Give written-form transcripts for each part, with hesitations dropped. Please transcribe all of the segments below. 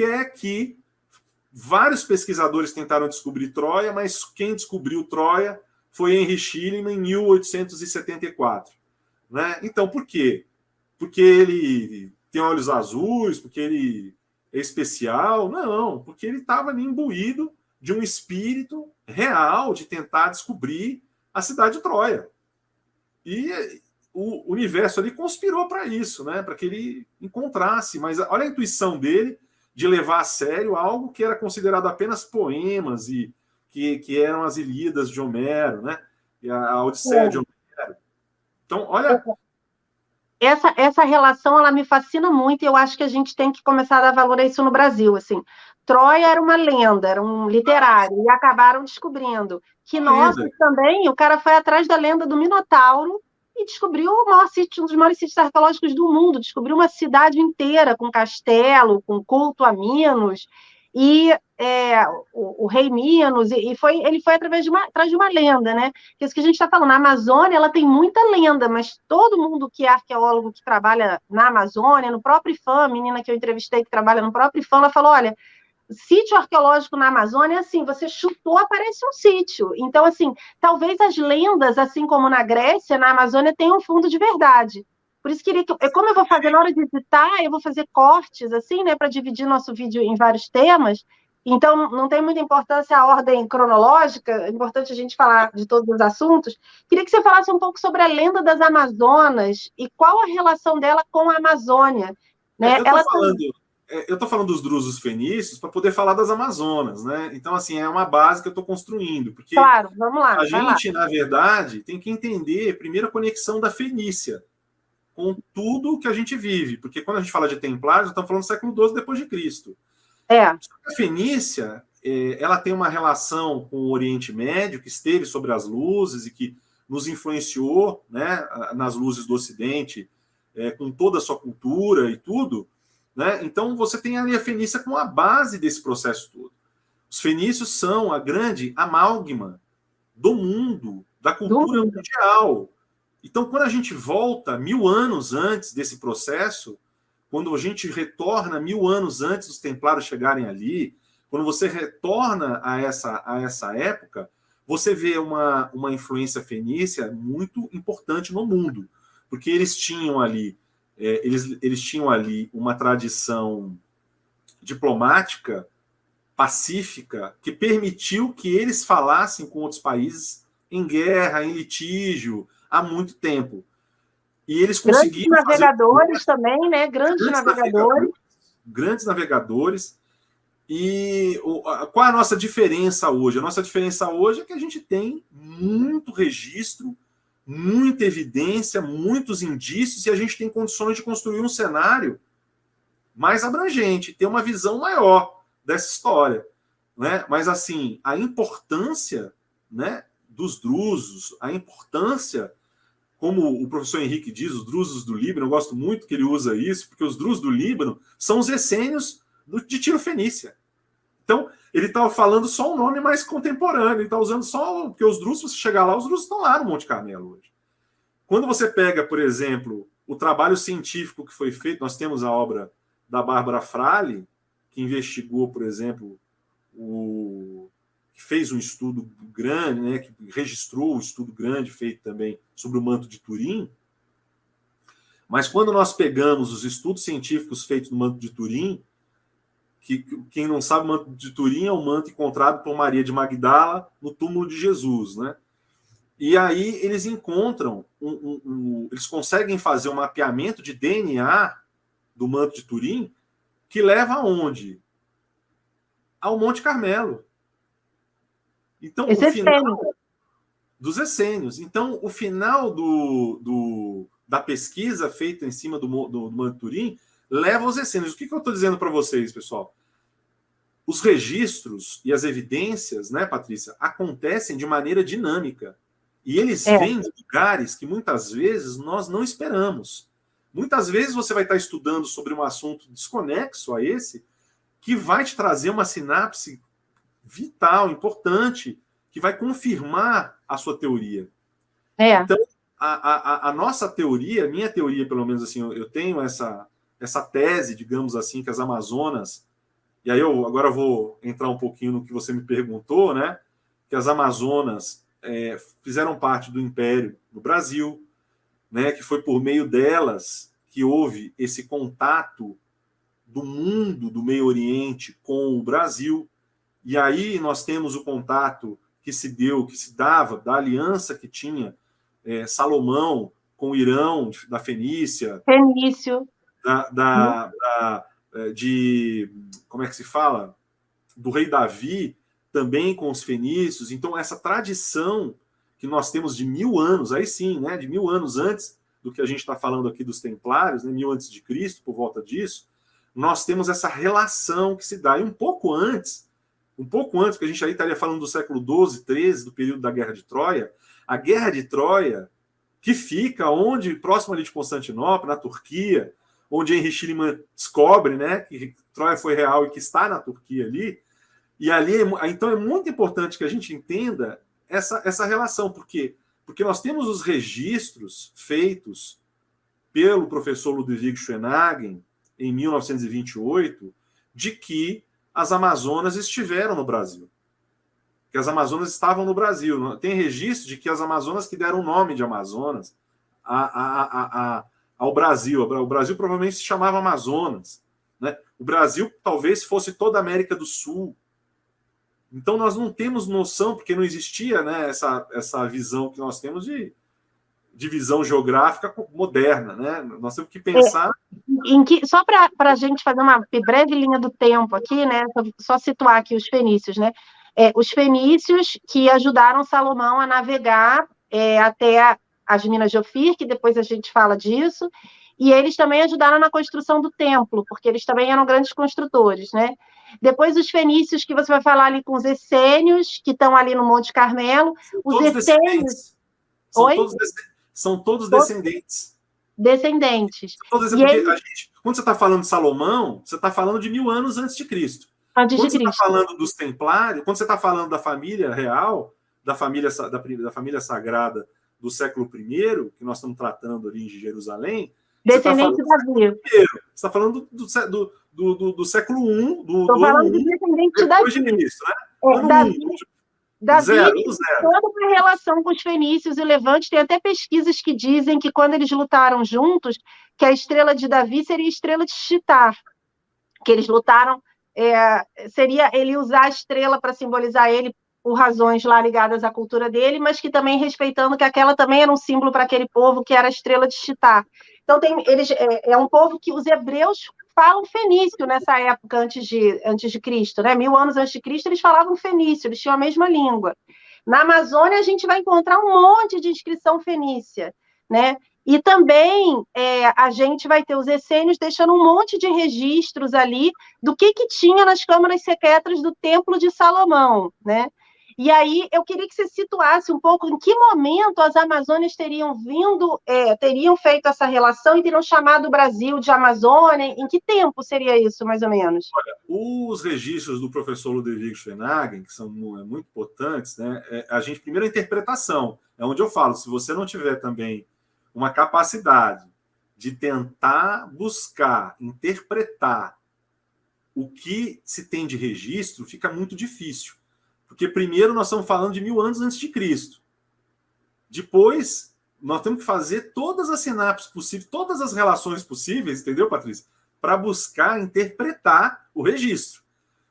é que vários pesquisadores tentaram descobrir Troia, mas quem descobriu Troia foi Henry Schliemann em 1874. Né? Então, por quê? Porque ele tem olhos azuis, porque ele é especial? Não, porque ele estava ali imbuído de um espírito real de tentar descobrir a cidade de Troia. E o universo ali conspirou para isso, né? Para que ele encontrasse. Mas olha a intuição dele de levar a sério algo que era considerado apenas poemas e que eram as Ilíadas de Homero, né? E a Odisseia de Homero. Então, olha... Essa relação, ela me fascina muito, e eu acho que a gente tem que começar a dar valor a isso no Brasil, assim. Troia era uma lenda, era um literário, e acabaram descobrindo que nós também, o cara foi atrás da lenda do Minotauro e descobriu o maior sítio, um dos maiores sítios arqueológicos do mundo, descobriu uma cidade inteira com castelo, com culto a Minos, e o rei Minos, e ele foi atrás de uma lenda, né? Que é isso que a gente está falando. A Amazônia, ela tem muita lenda, mas todo mundo que é arqueólogo que trabalha na Amazônia, no próprio IFAM, a menina que eu entrevistei que trabalha no próprio IFAM, ela falou, olha, sítio arqueológico na Amazônia é assim, você chutou, aparece um sítio. Então, assim, talvez as lendas, assim como na Grécia, na Amazônia, tenham um fundo de verdade. Por isso, como eu vou fazer na hora de editar, eu vou fazer cortes, assim, né, para dividir nosso vídeo em vários temas. Então, não tem muita importância a ordem cronológica, é importante a gente falar de todos os assuntos. Queria que você falasse um pouco sobre a lenda das Amazonas e qual a relação dela com a Amazônia. Né? Eu estou falando dos drusos fenícios para poder falar das Amazonas, né? Então, assim, é uma base que eu estou construindo, porque claro, vamos lá, a gente, na verdade, tem que entender primeiro a conexão da Fenícia com tudo que a gente vive, porque quando a gente fala de templários, estamos falando do século XII depois de Cristo. A Fenícia, ela tem uma relação com o Oriente Médio, que esteve sobre as luzes e que nos influenciou, né, nas luzes do Ocidente, com toda a sua cultura e tudo. Né? Então, você tem ali a Fenícia como a base desse processo todo. Os fenícios são a grande amálgama do mundo, da cultura mundial. Então, quando a gente volta 1000 anos antes desse processo, quando a gente retorna 1000 anos antes dos templários chegarem ali, quando você retorna a essa época, você vê uma influência fenícia muito importante no mundo, porque eles tinham ali uma tradição diplomática, pacífica, que permitiu que eles falassem com outros países em guerra, em litígio, há muito tempo. E eles conseguiram grandes navegadores também, né? Grandes navegadores. E qual é a nossa diferença hoje? A nossa diferença hoje é que a gente tem muito registro, muita evidência, muitos indícios, e a gente tem condições de construir um cenário mais abrangente, ter uma visão maior dessa história. Né? Mas, assim, a importância, né, dos drusos, a importância, como o professor Henrique diz, os drusos do Líbano, eu gosto muito que ele usa isso, porque os drusos do Líbano são os essênios de Tiro Fenícia. Então, ele estava falando só um nome mais contemporâneo, ele está usando só... Porque os drusos, se você chegar lá, os drusos estão lá no Monte Carmelo hoje. Quando você pega, por exemplo, o trabalho científico que foi feito, nós temos a obra da Bárbara Frale, que investigou, por exemplo, que fez um estudo grande, né, que registrou um estudo grande feito também sobre o manto de Turim. Mas quando nós pegamos os estudos científicos feitos no manto de Turim, que quem não sabe, o manto de Turim é o manto encontrado por Maria de Magdala no túmulo de Jesus, né? E aí eles encontram, eles conseguem fazer um mapeamento de DNA do manto de Turim que leva aonde? Ao Monte Carmelo. Então, o final dos essênios. Então, o final da pesquisa feita em cima do manto de Turim leva aos essênios. O que eu estou dizendo para vocês, pessoal? Os registros e as evidências, né, Patrícia, acontecem de maneira dinâmica. E eles vêm de lugares que muitas vezes nós não esperamos. Muitas vezes você vai estar estudando sobre um assunto desconexo a esse, que vai te trazer uma sinapse vital, importante, que vai confirmar a sua teoria. Então, a nossa teoria, a minha teoria, pelo menos assim, eu tenho essa tese, digamos assim, que as Amazonas e aí eu agora vou entrar um pouquinho no que você me perguntou, né? Que as Amazonas fizeram parte do Império do Brasil, né? Que foi por meio delas que houve esse contato do mundo do Meio Oriente com o Brasil. E aí nós temos o contato que se deu, que se dava da aliança que tinha Salomão com o Irão, da Fenícia, Fenício. de como é que se fala? Do rei Davi, também com os fenícios. Então, essa tradição que nós temos de 1000 anos, aí sim, né, de 1000 anos antes do que a gente está falando aqui dos templários, né, 1000 antes de Cristo, por volta disso, nós temos essa relação que se dá. E um pouco antes, que a gente aí estaria falando do século XII, XIII, do período da Guerra de Troia, a Guerra de Troia, que fica onde, próximo ali de Constantinopla, na Turquia, onde Henry Schliemann descobre, né, que Troia foi real e que está na Turquia ali. E ali, então, é muito importante que a gente entenda essa relação, porque nós temos os registros feitos pelo professor Ludwig Schoenhagen em 1928 de que as Amazonas estiveram no Brasil, que as Amazonas estavam no Brasil. Tem registro de que as Amazonas que deram o nome de Amazonas ao Brasil. O Brasil provavelmente se chamava Amazonas, né? O Brasil talvez fosse toda a América do Sul. Então nós não temos noção, porque não existia, né, essa visão que nós temos de visão geográfica moderna, né? Nós temos que pensar... Só para a gente fazer uma breve linha do tempo aqui, né? Só situar aqui os fenícios, né? Os fenícios que ajudaram Salomão a navegar até as minas de Ofir, que depois a gente fala disso, e eles também ajudaram na construção do templo, porque eles também eram grandes construtores, né? Depois os fenícios, que você vai falar ali com os essênios, que estão ali no Monte Carmelo. Os essênios... São todos descendentes. Descendentes. Porque quando você está falando de Salomão, você está falando de 1000 anos antes de Cristo. Quando você está falando dos templários, quando você está falando da família real, da família sagrada do século I, que nós estamos tratando ali em Jerusalém, descendente da Davi. Você está falando do século I, Estou falando de descendente da Davi. Davi, toda uma relação com os fenícios e o Levante. Tem até pesquisas que dizem que quando eles lutaram juntos, que a estrela de Davi seria a estrela de Shitar, que eles lutaram, seria ele usar a estrela para simbolizar ele por razões lá ligadas à cultura dele, mas que também respeitando que aquela também era um símbolo para aquele povo, que era a estrela de Shitar. Então, é um povo que os hebreus falam fenício nessa época antes de Cristo, né? 1000 anos antes de Cristo, eles falavam fenício, eles tinham a mesma língua. Na Amazônia, a gente vai encontrar um monte de inscrição fenícia, né? E também a gente vai ter os essênios deixando um monte de registros ali do que tinha nas câmaras secretas do Templo de Salomão, né? E aí eu queria que você situasse um pouco em que momento as Amazônias teriam feito essa relação e teriam chamado o Brasil de Amazônia. Em que tempo seria isso, mais ou menos? Olha, os registros do professor Ludwig Schoenhagen, que são muito importantes, né? Primeiro, a interpretação. É onde eu falo, se você não tiver também uma capacidade de tentar buscar, interpretar o que se tem de registro, fica muito difícil. Porque primeiro nós estamos falando de 1000 anos antes de Cristo. Depois, nós temos que fazer todas as sinapses possíveis, todas as relações possíveis, entendeu, Patrícia? Para buscar interpretar o registro.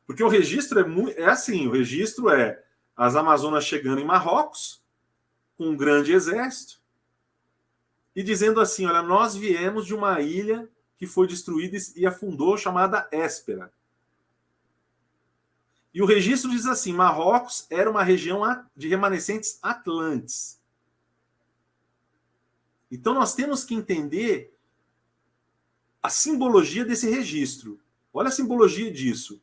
Porque o registro o registro é as Amazonas chegando em Marrocos, com um grande exército, e dizendo assim, olha, nós viemos de uma ilha que foi destruída e afundou, chamada Héspera. E o registro diz assim, Marrocos era uma região de remanescentes atlantes. Então nós temos que entender a simbologia desse registro. Olha a simbologia disso.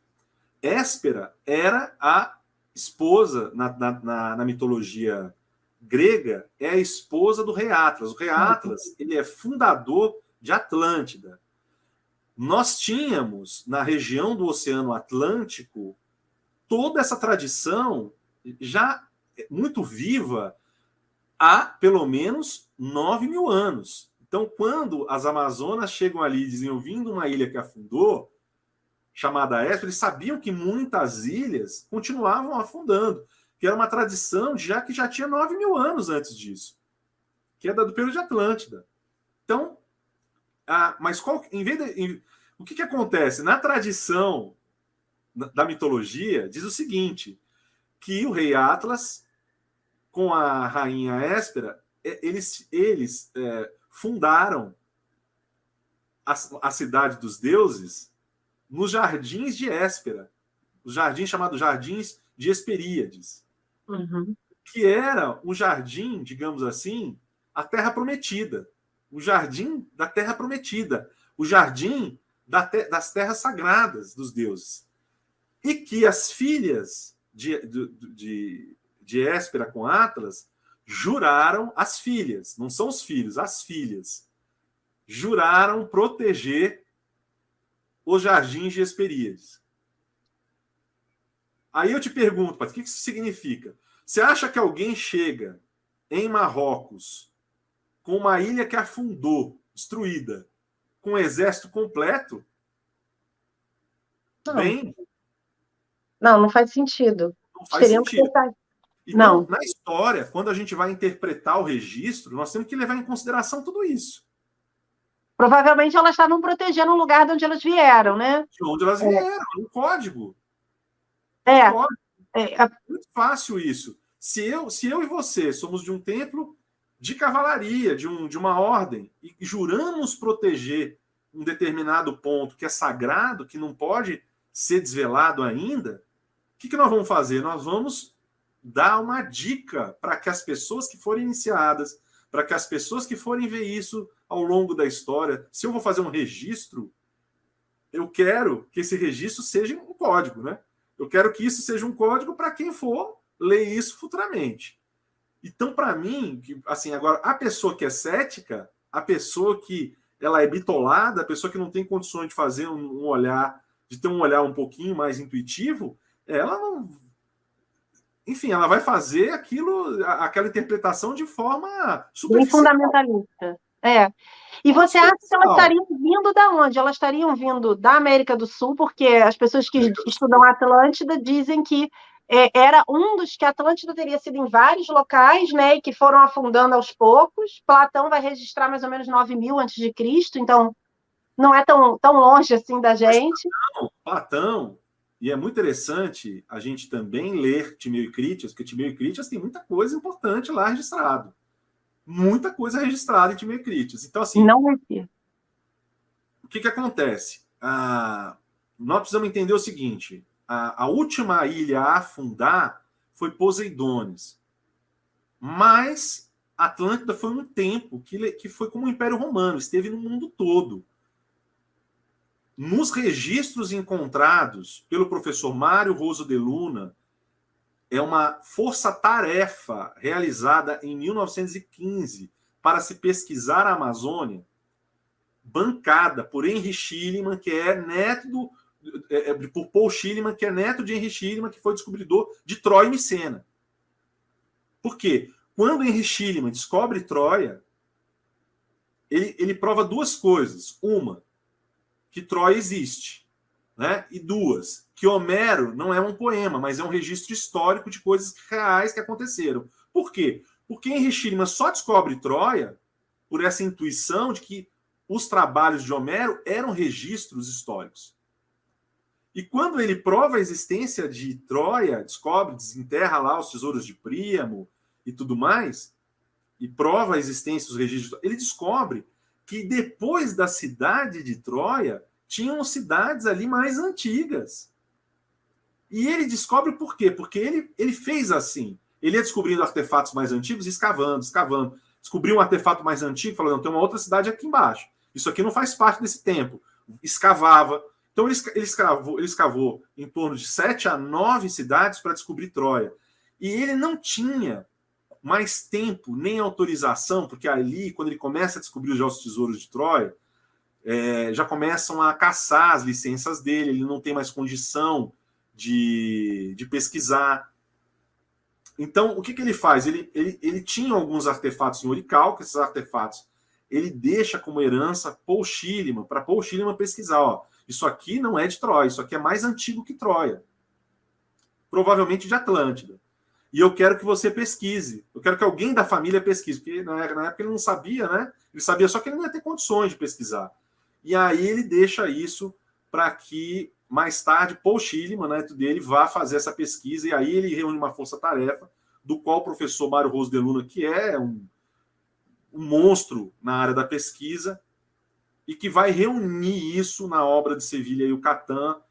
Héspera era a esposa, na mitologia grega, é a esposa do rei Atlas. O rei Atlas, ele é fundador de Atlântida. Nós tínhamos, na região do Oceano Atlântico, toda essa tradição já muito viva há pelo menos 9.000 anos. Então, quando as Amazonas chegam ali e dizem, eu vim de uma ilha que afundou, chamada Héspera, eles sabiam que muitas ilhas continuavam afundando, que era uma tradição que já tinha 9.000 anos antes disso, que é do período de Atlântida. Então, mas o que acontece? Na tradição da mitologia, diz o seguinte, que o rei Atlas, com a rainha Héspera, eles fundaram a cidade dos deuses nos jardins de Héspera, os jardins chamados Jardins de Hesperíades, que era um jardim, digamos assim, a Terra Prometida, o jardim da Terra Prometida, o jardim das terras sagradas dos deuses. E que as filhas de Héspera com Atlas juraram, as filhas, não são os filhos, as filhas, juraram proteger os jardins de Hesperíades. Aí eu te pergunto, Patrícia, o que isso significa? Você acha que alguém chega em Marrocos com uma ilha que afundou, destruída, com um exército completo? Não faz sentido. Não faz sentido. Então, na história, quando a gente vai interpretar o registro, nós temos que levar em consideração tudo isso. Provavelmente elas estavam protegendo o lugar de onde elas vieram, né? De onde elas vieram, um código. É muito fácil isso. Se eu e você somos de um templo de cavalaria, de uma ordem, e juramos proteger um determinado ponto que é sagrado, que não pode ser desvelado ainda, o que nós vamos fazer? Nós vamos dar uma dica para que as pessoas que forem iniciadas, para que as pessoas que forem ver isso ao longo da história, se eu vou fazer um registro, eu quero que esse registro seja um código, né? Eu quero que isso seja um código para quem for ler isso futuramente. Então, para mim, assim, agora, a pessoa que é cética, a pessoa que ela é bitolada, a pessoa que não tem condições de fazer um olhar, de ter um olhar um pouquinho mais intuitivo, ela não... Enfim, ela vai fazer aquela interpretação de forma superficial. Bem fundamentalista. E você acha que elas estariam vindo da onde? Elas estariam vindo da América do Sul, porque as pessoas que estudam a Atlântida dizem que era um dos que a Atlântida teria sido em vários locais, né, e que foram afundando aos poucos. Platão vai registrar mais ou menos 9.000 a.C., então não é tão longe assim da gente. Platão, e é muito interessante a gente também ler Timeu e Critias, porque Timeu e Critias tem muita coisa importante lá registrado. Muita coisa registrada em Timeu e Critias. Então, assim... Não vai ter. O que acontece? Nós precisamos entender o seguinte: a última ilha a afundar foi Poseidones. Mas Atlântida foi um tempo que foi como o Império Romano, esteve no mundo todo. Nos registros encontrados pelo professor Mário Roso de Luna, é uma força-tarefa realizada em 1915 para se pesquisar a Amazônia, bancada por Henry Schliemann, que é neto por Paul Schliemann, que é neto de Henry Schliemann, que foi descobridor de Troia e Micena. Por quê? Quando Henry Schliemann descobre Troia, ele prova duas coisas. Uma, que Troia existe, né? E duas, que Homero não é um poema, mas é um registro histórico de coisas reais que aconteceram. Por quê? Porque Henry Schliemann só descobre Troia por essa intuição de que os trabalhos de Homero eram registros históricos. E quando ele prova a existência de Troia, descobre, desenterra lá os tesouros de Príamo e tudo mais, e prova a existência dos registros, ele descobre que depois da cidade de Troia, tinham cidades ali mais antigas. E ele descobre por quê? Porque ele fez assim. Ele ia descobrindo artefatos mais antigos e escavando. Descobriu um artefato mais antigo, falou, não, tem uma outra cidade aqui embaixo. Isso aqui não faz parte desse tempo. Escavava. Então ele escavou em torno de 7 a 9 cidades para descobrir Troia. E ele não tinha mais tempo nem autorização, porque ali, quando ele começa a descobrir os tesouros de Troia, já começam a caçar as licenças dele, ele não tem mais condição de pesquisar. Então, o que ele faz? Ele tinha alguns artefatos em Oricalco, esses artefatos ele deixa como herança Paul Schliemann, para Paul Schliemann pesquisar. isso aqui não é de Troia, isso aqui é mais antigo que Troia. Provavelmente de Atlântida. E eu quero que você pesquise. Eu quero que alguém da família pesquise, porque na época ele não sabia, né? Ele sabia só que ele não ia ter condições de pesquisar. E aí ele deixa isso para que mais tarde Paul Schliemann, neto dele, vá fazer essa pesquisa, e aí ele reúne uma força-tarefa, do qual o professor Mário Rose de Luna, que é um monstro na área da pesquisa, e que vai reunir isso na obra de Sevilha e o Catan,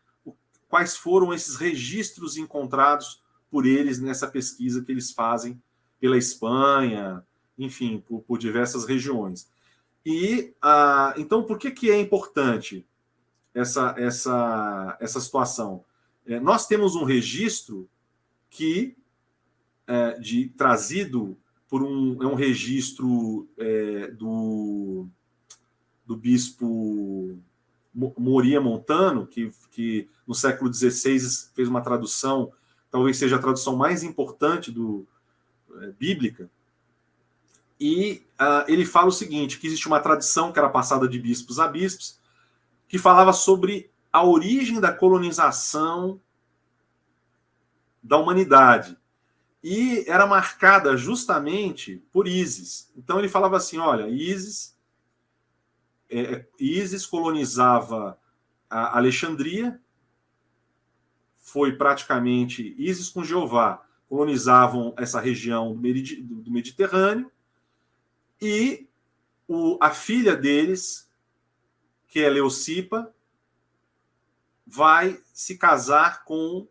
quais foram esses registros encontrados por eles nessa pesquisa que eles fazem pela Espanha, enfim, por diversas regiões. E então, por que é importante essa situação? Nós temos um registro que trazido por um registro do bispo Moria Montano, que no século XVI fez uma tradução, talvez seja a tradução mais importante bíblica, e ele fala o seguinte, que existe uma tradição que era passada de bispos a bispos, que falava sobre a origem da colonização da humanidade, e era marcada justamente por Ísis. Então ele falava assim, olha, Ísis colonizava a Alexandria, foi praticamente Ísis com Jeová, colonizavam essa região do Mediterrâneo, e a filha deles, que é Leucipa, vai se casar com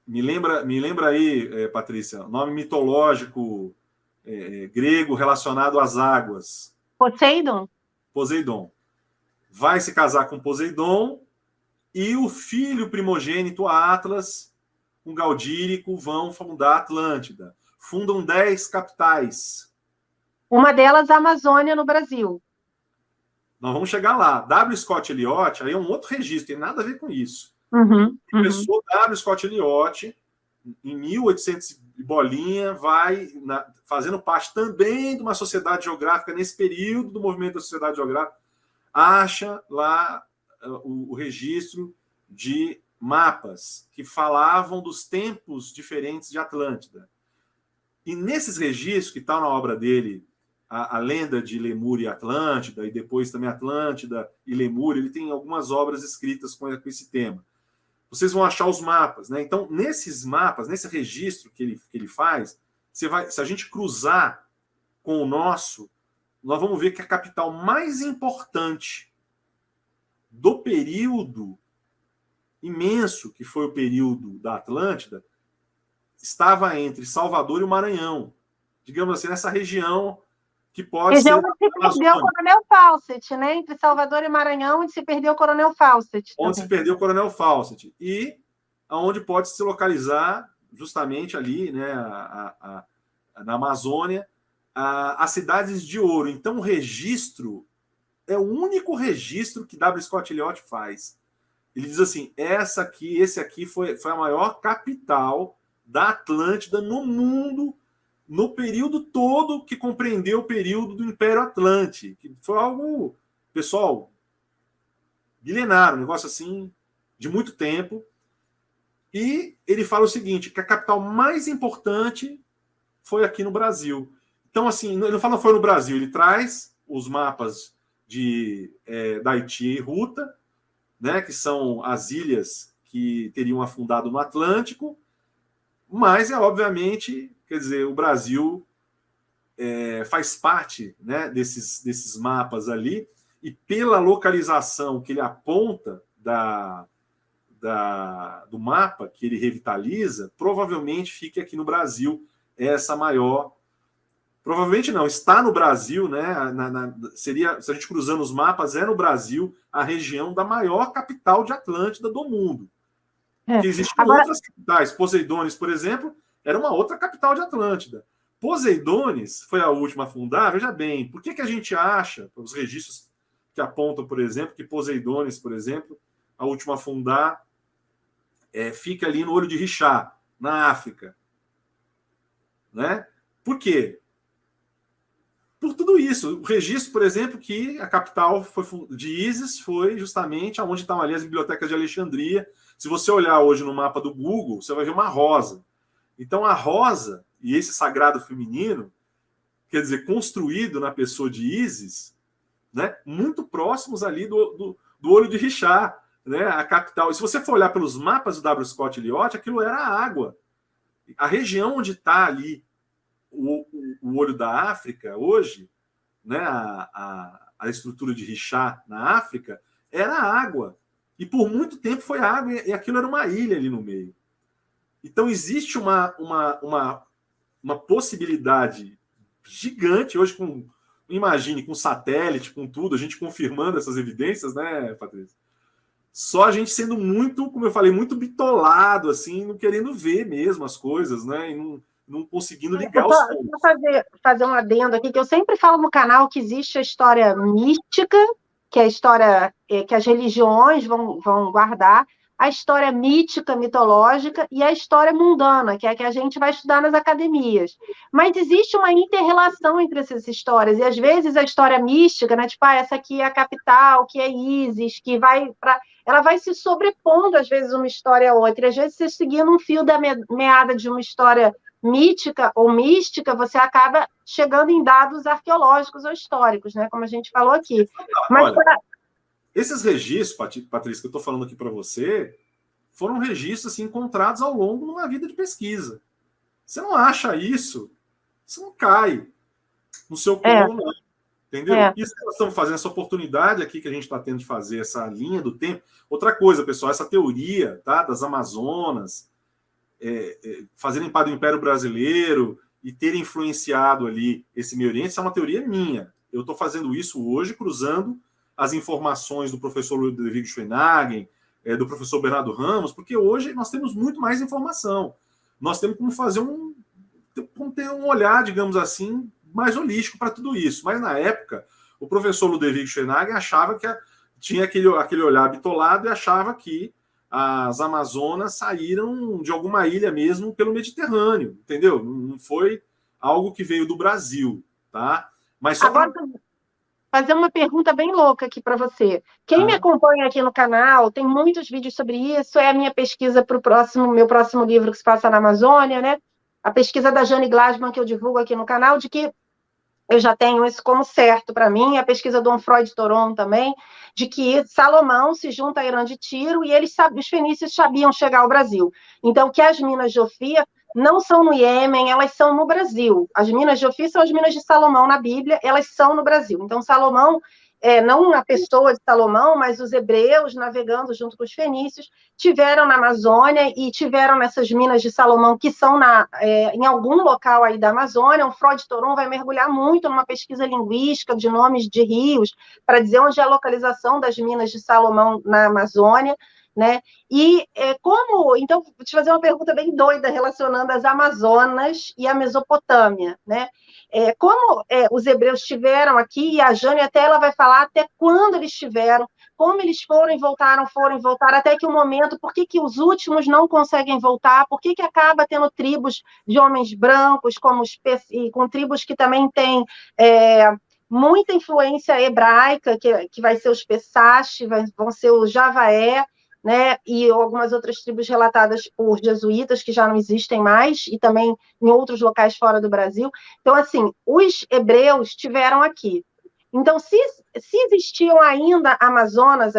me lembra aí, Patrícia, nome mitológico grego relacionado às águas. Poseidon. Poseidon. Vai se casar com Poseidon, e o filho primogênito Atlas, com Gaudírico, vão fundar Atlântida. Fundam 10 capitais. Uma delas a Amazônia, no Brasil. Nós vamos chegar lá. W. Scott Eliot, aí é um outro registro, tem nada a ver com isso. O professor W. Scott Eliot, em 1800 e bolinha, vai fazendo parte também de uma sociedade geográfica, nesse período do movimento da sociedade geográfica, acha lá o registro de mapas que falavam dos tempos diferentes de Atlântida. E nesses registros, que está na obra dele, a lenda de Lemúria e Atlântida, e depois também Atlântida e Lemúria, ele tem algumas obras escritas com esse tema. Vocês vão achar os mapas, né? Então, nesses mapas, nesse registro que ele faz, se a gente cruzar com o nosso, nós vamos ver que a capital mais importante do período imenso, que foi o período da Atlântida, estava entre Salvador e o Maranhão. Digamos assim, nessa região que pode região ser... onde se perdeu o Coronel Fawcett, né? Entre Salvador e Maranhão, onde se perdeu o Coronel Fawcett. Onde se perdeu o Coronel Fawcett. E aonde pode se localizar, justamente ali, né, na Amazônia, as cidades de ouro. Então, o registro é o único registro que W. Scott Eliot faz. Ele diz assim, esse aqui foi a maior capital da Atlântida no mundo, no período todo que compreendeu o período do Império Atlântico, que foi algo, pessoal, milenar, um negócio assim, de muito tempo. E ele fala o seguinte, que a capital mais importante foi aqui no Brasil. Então, assim, ele não fala foi no Brasil, ele traz os mapas da Haiti e Ruta, né, que são as ilhas que teriam afundado no Atlântico, mas obviamente, quer dizer, o Brasil faz parte, né, desses mapas ali, e pela localização que ele aponta do mapa, que ele revitaliza, provavelmente fica aqui no Brasil essa maior... Provavelmente não, está no Brasil, né? Seria, se a gente cruzando os mapas, é no Brasil a região da maior capital de Atlântida do mundo. Que existem outras capitais. Poseidones, por exemplo, era uma outra capital de Atlântida. Poseidones foi a última a fundar. Veja bem, por que a gente acha, os registros que apontam, por exemplo, que Poseidones, por exemplo, a última a fundar, fica ali no Olho de Richá, na África, né? Por quê? Por tudo isso. O registro, por exemplo, que a capital de Ísis foi justamente onde estão ali as bibliotecas de Alexandria. Se você olhar hoje no mapa do Google, você vai ver uma rosa. Então, a rosa e esse sagrado feminino, quer dizer, construído na pessoa de Ísis, né, muito próximos ali do olho de Richard, né, a capital. E se você for olhar pelos mapas do W. Scott Elliott, aquilo era água. A região onde está ali o olho da África hoje, né, a estrutura de Richard na África, era água. E por muito tempo foi água, e aquilo era uma ilha ali no meio. Então existe uma possibilidade gigante, hoje imagine, com satélite, com tudo, a gente confirmando essas evidências, né, Patrícia? Só a gente sendo muito, como eu falei, muito bitolado, assim, não querendo ver mesmo as coisas, né, e não conseguindo ligar os pontos. Vou fazer um adendo aqui, que eu sempre falo no canal que existe a história mística, que é a história que as religiões vão guardar, a história mítica, mitológica, e a história mundana, que é a que a gente vai estudar nas academias. Mas existe uma inter-relação entre essas histórias, e às vezes a história mística, né, tipo, essa aqui é a capital, que é Ísis, que ela vai se sobrepondo, às vezes, uma história a outra, e às vezes você seguindo um fio da meada de uma história mítica ou mística, você acaba chegando em dados arqueológicos ou históricos, né, como a gente falou aqui. Mas olha, esses registros, Patrícia, que eu estou falando aqui para você, foram registros assim, encontrados ao longo de uma vida de pesquisa. Você não acha isso, você não cai no seu colo, não. Entendeu? Isso que nós estamos fazendo, essa oportunidade aqui que a gente está tendo de fazer, essa linha do tempo. Outra coisa, pessoal, essa teoria, tá, das Amazonas fazerem parte do Império Brasileiro e terem influenciado ali esse Meio Oriente, isso é uma teoria minha. Eu estou fazendo isso hoje cruzando as informações do professor Ludwig Schwenagen, do professor Bernardo Ramos, porque hoje nós temos muito mais informação. Nós temos como fazer ter um olhar, digamos assim, mais holístico para tudo isso. Mas na época, o professor Ludwig Schwenagen achava que tinha aquele olhar bitolado e achava que as Amazonas saíram de alguma ilha mesmo pelo Mediterrâneo, entendeu? Não foi algo que veio do Brasil, tá? Mas só agora fazer uma pergunta bem louca aqui para você. Quem me acompanha aqui no canal, tem muitos vídeos sobre isso, é a minha pesquisa para meu próximo livro que se passa na Amazônia, né? A pesquisa da Jane Glassman que eu divulgo aqui no canal, de que eu já tenho isso como certo para mim, a pesquisa do Onfroy de Toron também, de que Salomão se junta a Irã de Tiro e os fenícios sabiam chegar ao Brasil. Então, que as minas de Ofir não são no Iêmen, elas são no Brasil. As minas de Ofir são as minas de Salomão na Bíblia, elas são no Brasil. Então, Salomão, não a pessoa de Salomão, mas os hebreus navegando junto com os fenícios, tiveram na Amazônia e tiveram nessas minas de Salomão, que são em algum local aí da Amazônia. O Freud Toron vai mergulhar muito numa pesquisa linguística de nomes de rios, para dizer onde é a localização das minas de Salomão na Amazônia, né? E então, vou te fazer uma pergunta bem doida relacionando as Amazonas e a Mesopotâmia, né? Como os hebreus estiveram aqui, e a Jane até ela vai falar até quando eles estiveram, como eles foram e voltaram, até que o momento, por que os últimos não conseguem voltar, por que acaba tendo tribos de homens brancos, e com tribos que também têm muita influência hebraica, que vai ser os Pesache, vão ser os Javaé, né, e algumas outras tribos relatadas por jesuítas, que já não existem mais, e também em outros locais fora do Brasil. Então, assim, os hebreus estiveram aqui. Então, se existiam ainda Amazonas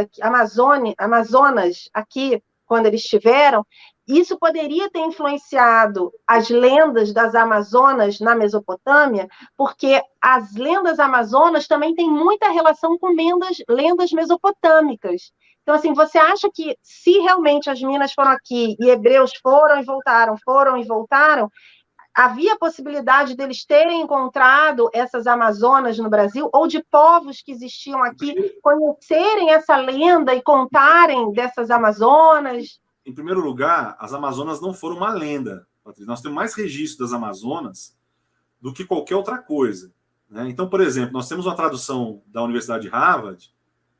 aqui, quando eles estiveram, isso poderia ter influenciado as lendas das Amazonas na Mesopotâmia, porque as lendas amazonas também têm muita relação com lendas mesopotâmicas. Então, assim, você acha que se realmente as minas foram aqui e hebreus foram e voltaram, havia a possibilidade deles terem encontrado essas Amazonas no Brasil, ou de povos que existiam aqui conhecerem essa lenda e contarem dessas Amazonas? Em primeiro lugar, as Amazonas não foram uma lenda, Patrícia. Nós temos mais registro das Amazonas do que qualquer outra coisa, né? Então, por exemplo, nós temos uma tradução da Universidade de Harvard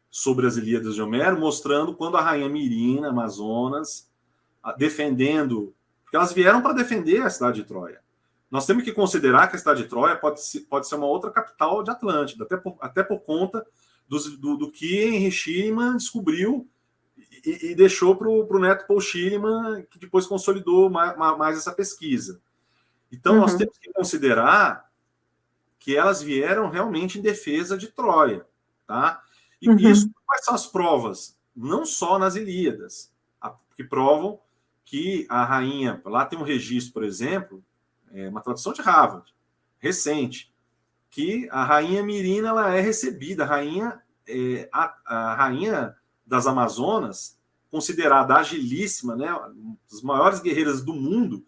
sobre as Ilíadas de Homero, mostrando quando a rainha Mirina, Amazonas, defendendo, porque elas vieram para defender a cidade de Troia. Nós temos que considerar que a cidade de Troia pode ser uma outra capital de Atlântida, até por conta do que Henry Schliemann descobriu e deixou para o neto Paul Schliemann, que depois consolidou mais essa pesquisa. Então, nós temos que considerar que elas vieram realmente em defesa de Troia. Tá? E isso, quais são as provas? Não só nas Ilíadas, que provam que a rainha... Lá tem um registro, por exemplo, uma tradução de Harvard, recente, que a rainha Mirina ela é recebida, a rainha das Amazonas, considerada agilíssima, né, uma das maiores guerreiras do mundo,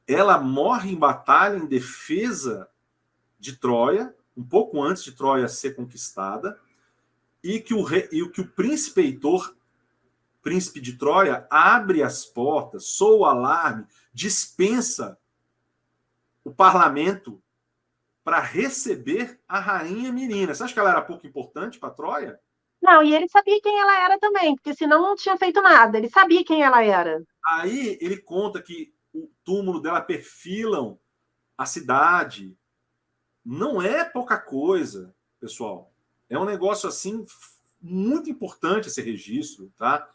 ela morre em batalha em defesa de Troia, um pouco antes de Troia ser conquistada, e que o príncipe Heitor, príncipe de Troia, abre as portas, soa o alarme, dispensa o parlamento para receber a rainha Mirina. Você acha que ela era pouco importante para Troia? Não, e ele sabia quem ela era também, porque senão não tinha feito nada. Ele sabia quem ela era. Aí ele conta que o túmulo dela perfilam a cidade. Não é pouca coisa, pessoal. É um negócio assim muito importante esse registro, tá?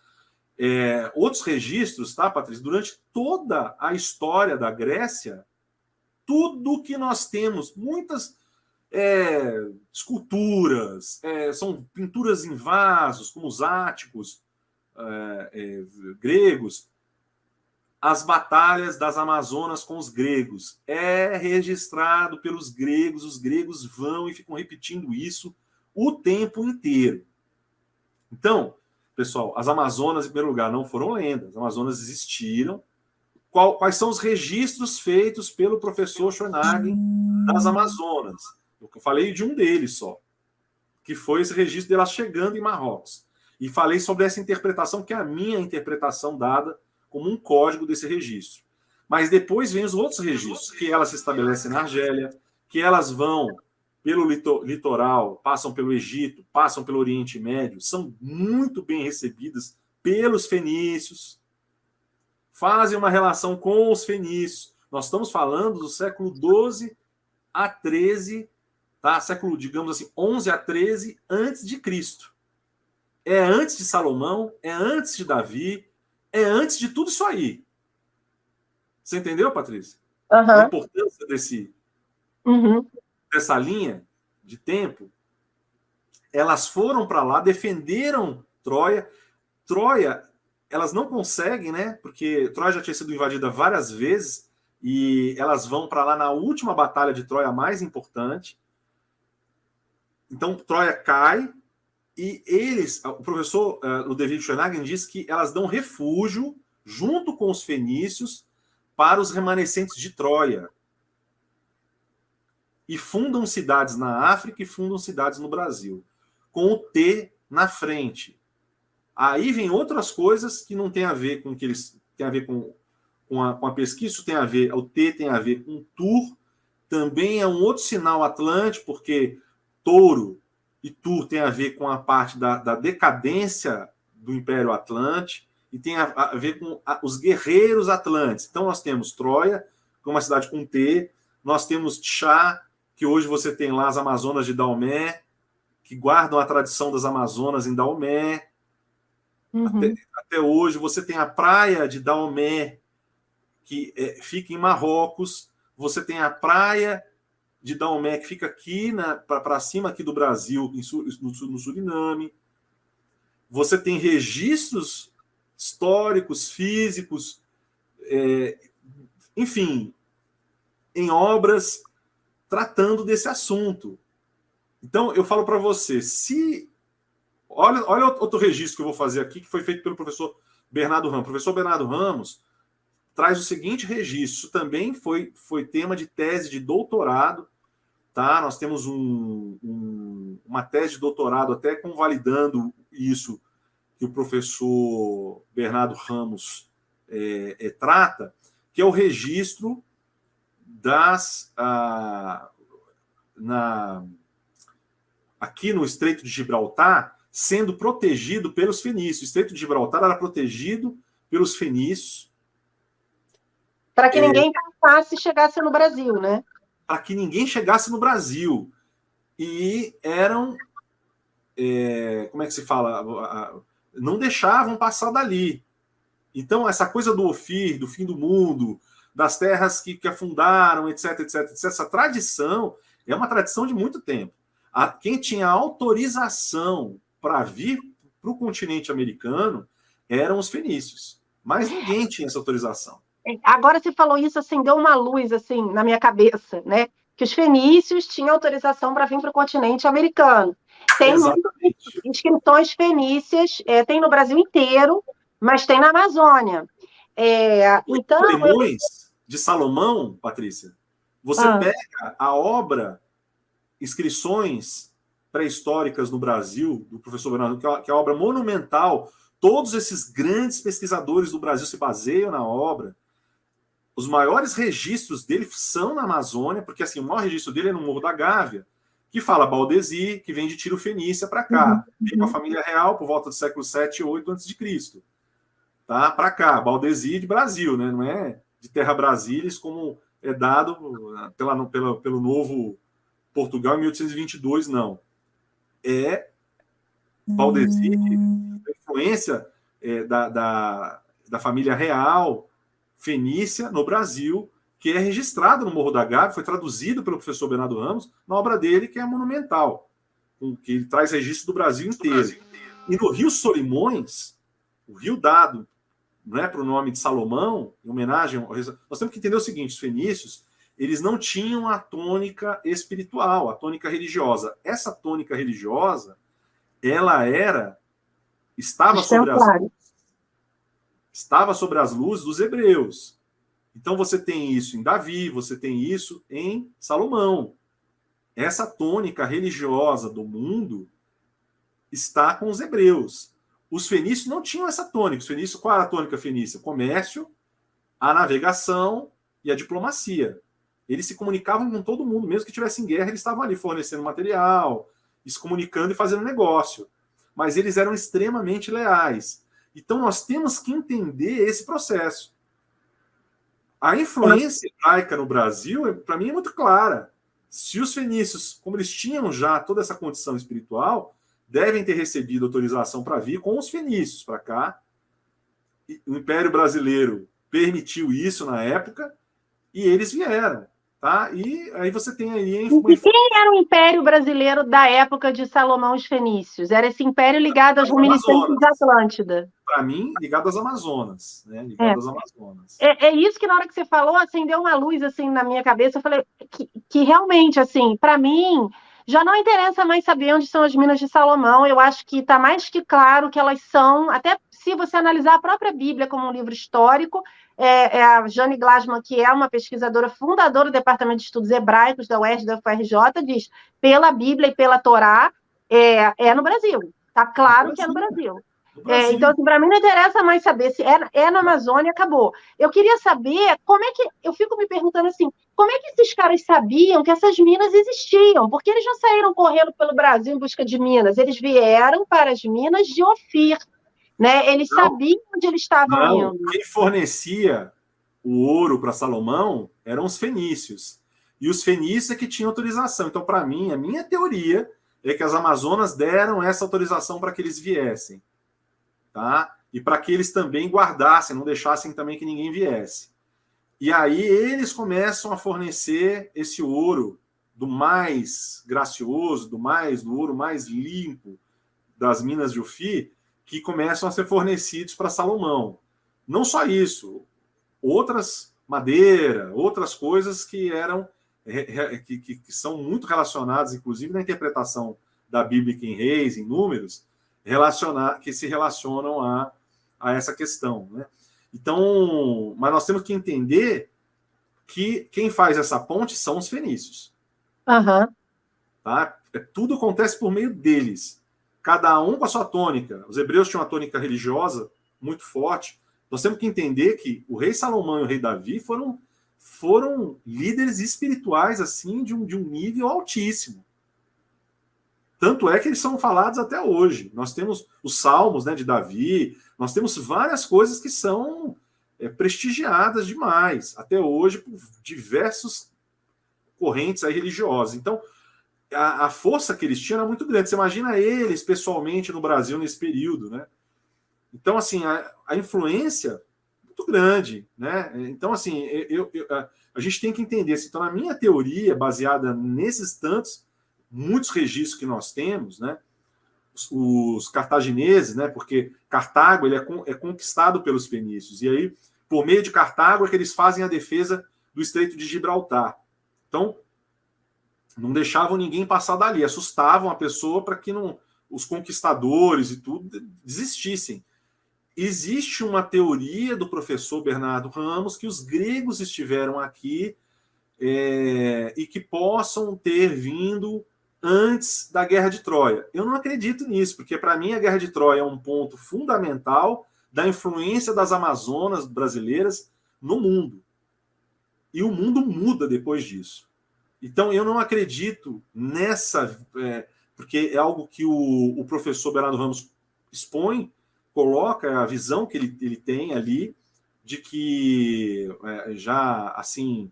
Outros registros, tá, Patrícia? Durante toda a história da Grécia, tudo que nós temos, muitas esculturas, são pinturas em vasos, como os áticos gregos, as batalhas das Amazonas com os gregos. É registrado pelos gregos, os gregos vão e ficam repetindo isso o tempo inteiro. Então, pessoal, as Amazonas, em primeiro lugar, não foram lendas, as Amazonas existiram. Quais são os registros feitos pelo professor Schoenhagen das Amazonas? Eu falei de um deles só, que foi esse registro dela chegando em Marrocos. E falei sobre essa interpretação, que é a minha interpretação dada como um código desse registro. Mas depois vem os outros registros, que elas se estabelecem na Argélia, que elas vão pelo litoral, passam pelo Egito, passam pelo Oriente Médio, são muito bem recebidas pelos fenícios, fazem uma relação com os fenícios. Nós estamos falando do século XII a XIII, tá? Século, digamos assim, 11 a 13 antes de Cristo. É antes de Salomão, é antes de Davi, é antes de tudo isso aí. Você entendeu, Patrícia? A importância dessa linha de tempo. Elas foram para lá, defenderam Troia. Troia, elas não conseguem, né? Porque Troia já tinha sido invadida várias vezes e elas vão para lá na última batalha de Troia mais importante. Então, Troia cai e o professor Ludwig Schoenhagen diz que elas dão refúgio junto com os fenícios para os remanescentes de Troia. E fundam cidades na África e fundam cidades no Brasil, com o T na frente. Aí vem outras coisas que não tem a ver com que eles tem a ver com a pesquisa, isso tem a ver, o T tem a ver com Tur, também é um outro sinal atlântico, porque Touro e Tur tem a ver com a parte da decadência do Império Atlante, e tem a ver com os guerreiros atlantes. Então nós temos Troia, que é uma cidade com T, nós temos Tchá, que hoje você tem lá as Amazonas de Daomé, que guardam a tradição das Amazonas em Daomé. Até hoje você tem a praia de Daomé, que fica em Marrocos. Você tem a praia de Daomé, que fica aqui para cima aqui do Brasil, no Suriname. Você tem registros históricos, físicos, enfim, em obras tratando desse assunto. Então, eu falo para você, Olha outro registro que eu vou fazer aqui, que foi feito pelo professor Bernardo Ramos. O professor Bernardo Ramos traz o seguinte registro. Isso também foi tema de tese de doutorado. Tá? Nós temos uma tese de doutorado até convalidando isso que o professor Bernardo Ramos trata, que é o registro aqui no Estreito de Gibraltar, sendo protegido pelos fenícios. O Estreito de Gibraltar era protegido pelos fenícios. Para que ninguém passasse e chegasse no Brasil, né? Para que ninguém chegasse no Brasil. E eram, como é que se fala? Não deixavam passar dali. Então, essa coisa do Ofir, do fim do mundo, das terras que afundaram, etc, etc, etc, essa tradição é uma tradição de muito tempo. Quem tinha autorização para vir para o continente americano eram os fenícios. Mas ninguém tinha essa autorização. Agora você falou isso, assim, deu uma luz assim na minha cabeça, né? Que os fenícios tinham autorização para vir para o continente americano. Tem muitas inscrições fenícias, tem no Brasil inteiro, mas tem na Amazônia. Então, Solimões de Salomão, Patrícia, você pega a obra Inscrições Pré-Históricas no Brasil, do professor Bernardo, que é a obra monumental. Todos esses grandes pesquisadores do Brasil se baseiam na obra. Os maiores registros dele são na Amazônia, porque assim, o maior registro dele é no Morro da Gávea, que fala Baldesi, que vem de Tiro Fenícia para cá. Vem com a família real por volta do século 7 e 8 a.C. Tá? Para cá, Baldesi de Brasil, né? Não é de Terra Brasília, como é dado pelo novo Portugal em 1822, não. É Baldesi, a influência da família real fenícia no Brasil, que é registrado no Morro da Gávea, foi traduzido pelo professor Bernardo Ramos na obra dele, que é monumental, que traz registro do Brasil inteiro. E no Rio Solimões, o rio dado, não é, para o nome de Salomão, em homenagem nós temos que entender o seguinte: os fenícios, eles não tinham a tônica espiritual, a tônica religiosa. Essa tônica religiosa, ela estava sobre as luzes dos hebreus. Então você tem isso em Davi, você tem isso em Salomão. Essa tônica religiosa do mundo está com os hebreus. Os fenícios não tinham essa tônica. Os fenícios, qual era a tônica fenícia? O comércio, a navegação e a diplomacia. Eles se comunicavam com todo mundo, mesmo que tivesse em guerra, eles estavam ali fornecendo material, se comunicando e fazendo negócio. Mas eles eram extremamente leais. Então nós temos que entender esse processo. A influência hebraica no Brasil, para mim, é muito clara. Se os fenícios, como eles tinham já toda essa condição espiritual, devem ter recebido autorização para vir com os fenícios para cá. O Império Brasileiro permitiu isso na época e eles vieram. Tá? E aí você tem aí... E quem era o Império Brasileiro da época de Salomão e os Fenícios? Era esse império ligado aos reminiscentes da Atlântida? Para mim, ligado às Amazonas. Né? Ligado às Amazonas. É isso que na hora que você falou, acendeu uma luz assim, na minha cabeça. Eu falei que realmente, assim, para mim, já não interessa mais saber onde são as Minas de Salomão. Eu acho que está mais que claro que elas são, até se você analisar a própria Bíblia como um livro histórico, a Jane Glassman, que é uma pesquisadora fundadora do Departamento de Estudos Hebraicos da UERJ, da UFRJ, diz, pela Bíblia e pela Torá, no Brasil. Está claro que é no Brasil. Então, assim, para mim não interessa mais saber se é na Amazônia, acabou. Eu queria saber como é que... Eu fico me perguntando assim, como é que esses caras sabiam que essas minas existiam? Porque eles não saíram correndo pelo Brasil em busca de minas, eles vieram para as minas de Ofir. Né? Eles sabiam onde eles estavam indo. Quem fornecia o ouro para Salomão eram os fenícios. E os fenícios é que tinham autorização. Então, para mim, a minha teoria é que as Amazonas deram essa autorização para que eles viessem. Tá? E para que eles também guardassem, não deixassem também que ninguém viesse. E aí eles começam a fornecer esse ouro do mais gracioso, do ouro mais limpo das minas de Ofir, que começam a ser fornecidos para Salomão. Não só isso, outras madeira, outras coisas que eram que são muito relacionadas, inclusive na interpretação da Bíblia em Reis, em Números, que se relacionam a essa questão. Né? Então, mas nós temos que entender que quem faz essa ponte são os fenícios. Uhum. Tá? Tudo acontece por meio deles. Cada um com a sua tônica. Os hebreus tinham uma tônica religiosa muito forte. Nós temos que entender que o rei Salomão e o rei Davi foram líderes espirituais assim de um nível altíssimo. Tanto é que eles são falados até hoje. Nós temos os salmos, né, de Davi, nós temos várias coisas que são prestigiadas demais, até hoje, por diversos correntes aí religiosas. Então, a força que eles tinham era muito grande. Você imagina eles, pessoalmente, no Brasil nesse período, né? Então, assim, a influência muito grande, né? Então, assim, a gente tem que entender. Então, na minha teoria, baseada nesses muitos registros que nós temos, né? Os cartagineses, né? Porque Cartago ele é conquistado pelos fenícios. E aí, por meio de Cartago, é que eles fazem a defesa do Estreito de Gibraltar. Então, não deixavam ninguém passar dali, assustavam a pessoa para que os conquistadores e tudo desistissem. Existe uma teoria do professor Bernardo Ramos que os gregos estiveram aqui e que possam ter vindo antes da Guerra de Troia. Eu não acredito nisso, porque para mim a Guerra de Troia é um ponto fundamental da influência das Amazonas brasileiras no mundo. E o mundo muda depois disso. Então eu não acredito nessa... porque é algo que o professor Bernardo Ramos expõe, coloca a visão que ele tem ali, de que já, assim...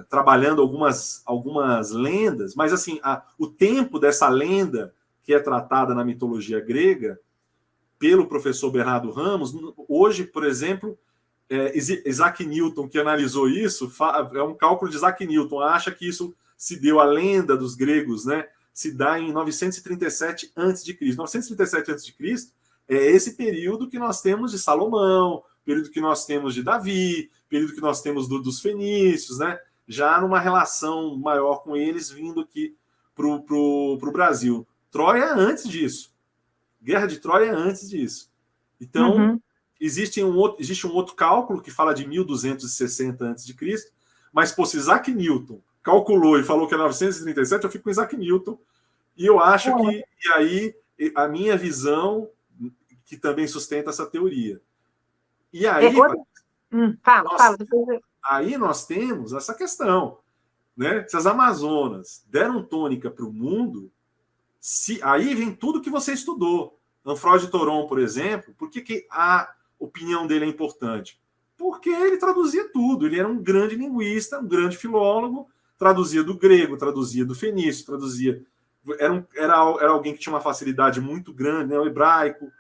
trabalhando algumas lendas, mas assim, o tempo dessa lenda que é tratada na mitologia grega pelo professor Bernardo Ramos, hoje, por exemplo, Isaac Newton, que analisou isso, é um cálculo de Isaac Newton, acha que isso se deu, a lenda dos gregos, né, se dá em 937 a.C. 937 a.C. é esse período que nós temos de Salomão, período que nós temos de Davi, período que nós temos dos fenícios, né? Já numa relação maior com eles vindo aqui para o Brasil. Troia é antes disso. Guerra de Troia é antes disso. Então, existe um outro cálculo que fala de 1260 a.C., mas, pô, se Isaac Newton calculou e falou que é 937, eu fico com Isaac Newton. E eu acho que e aí a minha visão que também sustenta essa teoria. E aí, aí nós temos essa questão, né? Se as Amazonas deram tônica para o mundo, aí vem tudo que você estudou. Anfrode de Toron, por exemplo, por que a opinião dele é importante? Porque ele traduzia tudo, ele era um grande linguista, um grande filólogo, traduzia do grego, traduzia do fenício, traduzia... Era alguém que tinha uma facilidade muito grande, né? O hebraico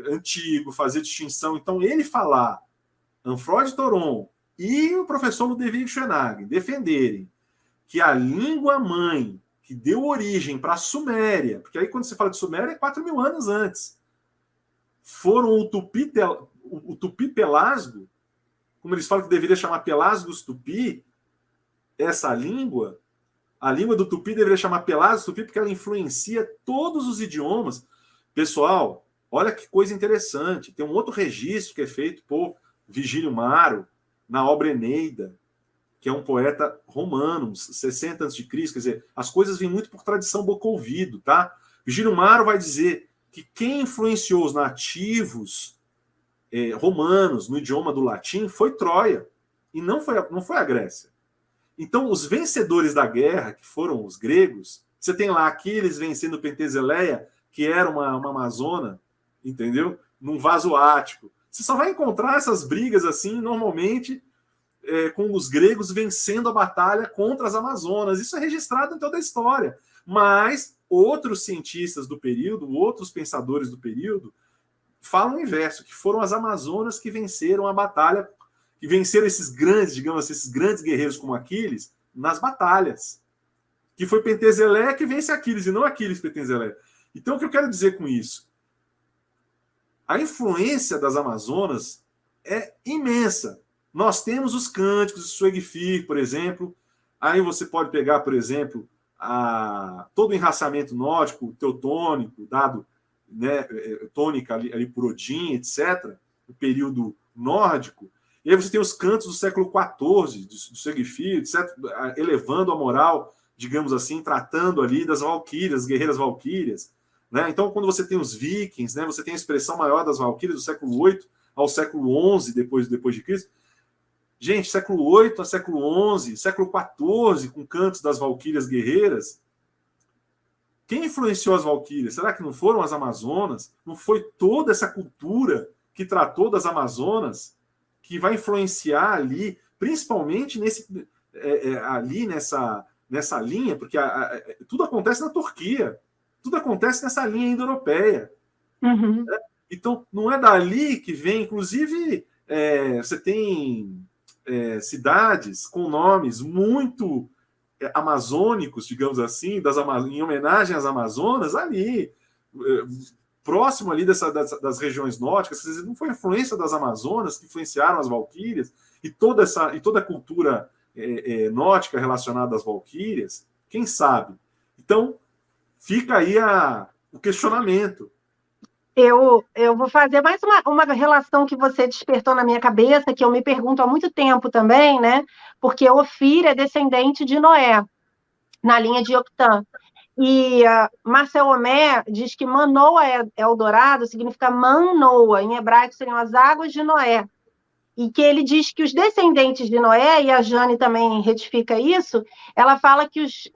antigo, fazia distinção. Então, ele falar, Anfrode de Toron e o professor Ludwig Schoenhagen defenderem que a língua mãe que deu origem para a Suméria, porque aí quando você fala de Suméria é 4.000 anos antes, foram o Tupi-Pelasgo, como eles falam que deveria chamar Pelasgos Tupi, essa língua, a língua do Tupi deveria chamar Pelasgos Tupi porque ela influencia todos os idiomas. Pessoal, olha que coisa interessante, tem um outro registro que é feito por Vigílio Maro, na obra Eneida, que é um poeta romano, 60 a.C., quer dizer, as coisas vêm muito por tradição boca-ouvido, tá? Vigílio Maro vai dizer que quem influenciou os nativos romanos no idioma do latim foi Troia, e não foi a Grécia. Então, os vencedores da guerra, que foram os gregos, você tem lá Aquiles vencendo Pentesileia, que era uma amazona, entendeu? Num vaso ático. Você só vai encontrar essas brigas assim, normalmente, com os gregos vencendo a batalha contra as Amazonas. Isso é registrado em toda a história. Mas outros cientistas do período, outros pensadores do período, falam o inverso, que foram as Amazonas que venceram a batalha, que venceram esses grandes, digamos assim, esses grandes guerreiros como Aquiles, nas batalhas. Que foi Pentesileia que vence Aquiles, e não Aquiles Pentesileia. Então, o que eu quero dizer com isso? A influência das Amazonas é imensa. Nós temos os cânticos de Suegfir, por exemplo. Aí você pode pegar, por exemplo, todo o enraçamento nórdico, teutônico, dado, né, tônica ali por Odin, etc., o período nórdico. E aí você tem os cantos do século XIV, do Suegfir, etc., elevando a moral, digamos assim, tratando ali das valquírias, guerreiras valquírias. Né? Então, quando você tem os vikings, né, você tem a expressão maior das valquírias do século VIII ao século XI depois de Cristo. Gente, século VIII a século XI, século XIV, com cantos das valquírias guerreiras. Quem influenciou as valquírias? Será que não foram as Amazonas? Não foi toda essa cultura que tratou das Amazonas, que vai influenciar ali, principalmente ali nessa linha, porque tudo acontece na Turquia, tudo acontece nessa linha indo-europeia. Uhum. Né? Então, não é dali que vem, inclusive, você tem cidades com nomes muito amazônicos, digamos assim, em homenagem às Amazonas, ali, próximo ali das regiões nórdicas. Não foi a influência das Amazonas que influenciaram as valquírias e toda a cultura nórdica relacionada às valquírias? Quem sabe? Então, fica aí o questionamento. Eu vou fazer mais uma relação que você despertou na minha cabeça, que eu me pergunto há muito tempo também, né? Porque Ofir é descendente de Noé, na linha de Octã. E Marcel Homé diz que Manoa Eldorado significa Manoa, em hebraico seriam as águas de Noé. E que ele diz que os descendentes de Noé, e a Jane também retifica isso, ela fala que os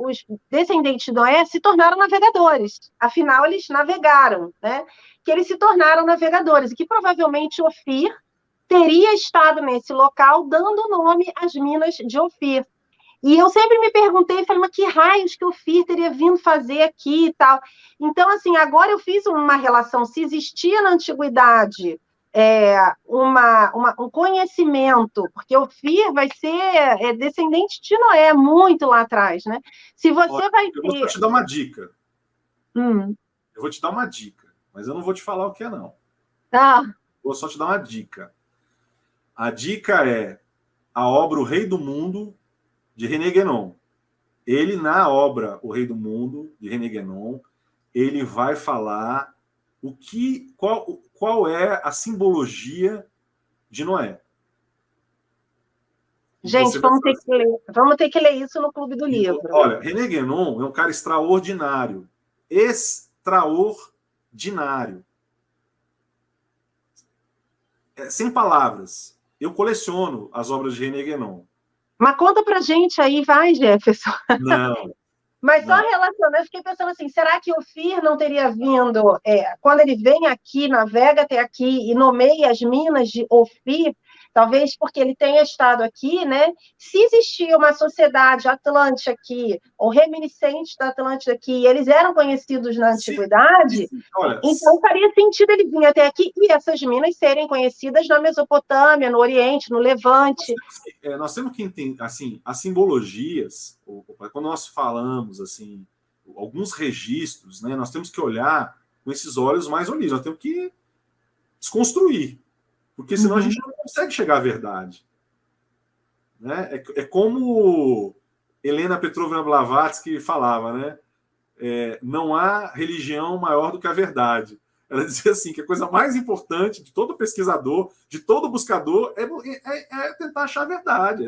descendentes de Noé se tornaram navegadores, afinal eles navegaram, né? Que eles se tornaram navegadores, e que provavelmente Ofir teria estado nesse local dando nome às minas de Ofir. E eu sempre me perguntei, falei, mas que raios que o Ofir teria vindo fazer aqui e tal. Então, assim, agora eu fiz uma relação, se existia na antiguidade um conhecimento, porque o Ofir vai ser descendente de Noé, muito lá atrás, né? Se você Olha, vai eu ter... vou te dar uma dica. Eu vou te dar uma dica, mas eu não vou te falar o que é, não. Vou só te dar uma dica. A dica é a obra O Rei do Mundo, de René Guénon. Ele, na obra O Rei do Mundo, de René Guénon, ele vai falar qual é a simbologia de Noé. Gente, vamos ter que ler isso no Clube do Livro. Olha, René Guénon é um cara extraordinário. Extraordinário. Sem palavras. Eu coleciono as obras de René Guénon. Mas conta pra gente aí, vai, Jefferson. Não. Mas só relacionando, eu fiquei pensando assim, será que o Ofir não teria vindo, quando ele vem aqui, navega até aqui e nomeia as minas de Ofir, talvez porque ele tenha estado aqui, né? Se existia uma sociedade Atlântida aqui, ou reminiscente da Atlântida aqui, e eles eram conhecidos na antiguidade, então faria sentido ele vir até aqui e essas minas serem conhecidas na Mesopotâmia, no Oriente, no Levante. Nós temos que entender, assim, as simbologias, quando nós falamos, assim, alguns registros, né, nós temos que olhar com esses olhos mais holísticos, nós temos que desconstruir, porque senão a gente não consegue chegar à verdade. Né? É como Helena Petrovna Blavatsky falava, né? Não há religião maior do que a verdade. Ela dizia assim, que a coisa mais importante de todo pesquisador, de todo buscador, é tentar achar a verdade,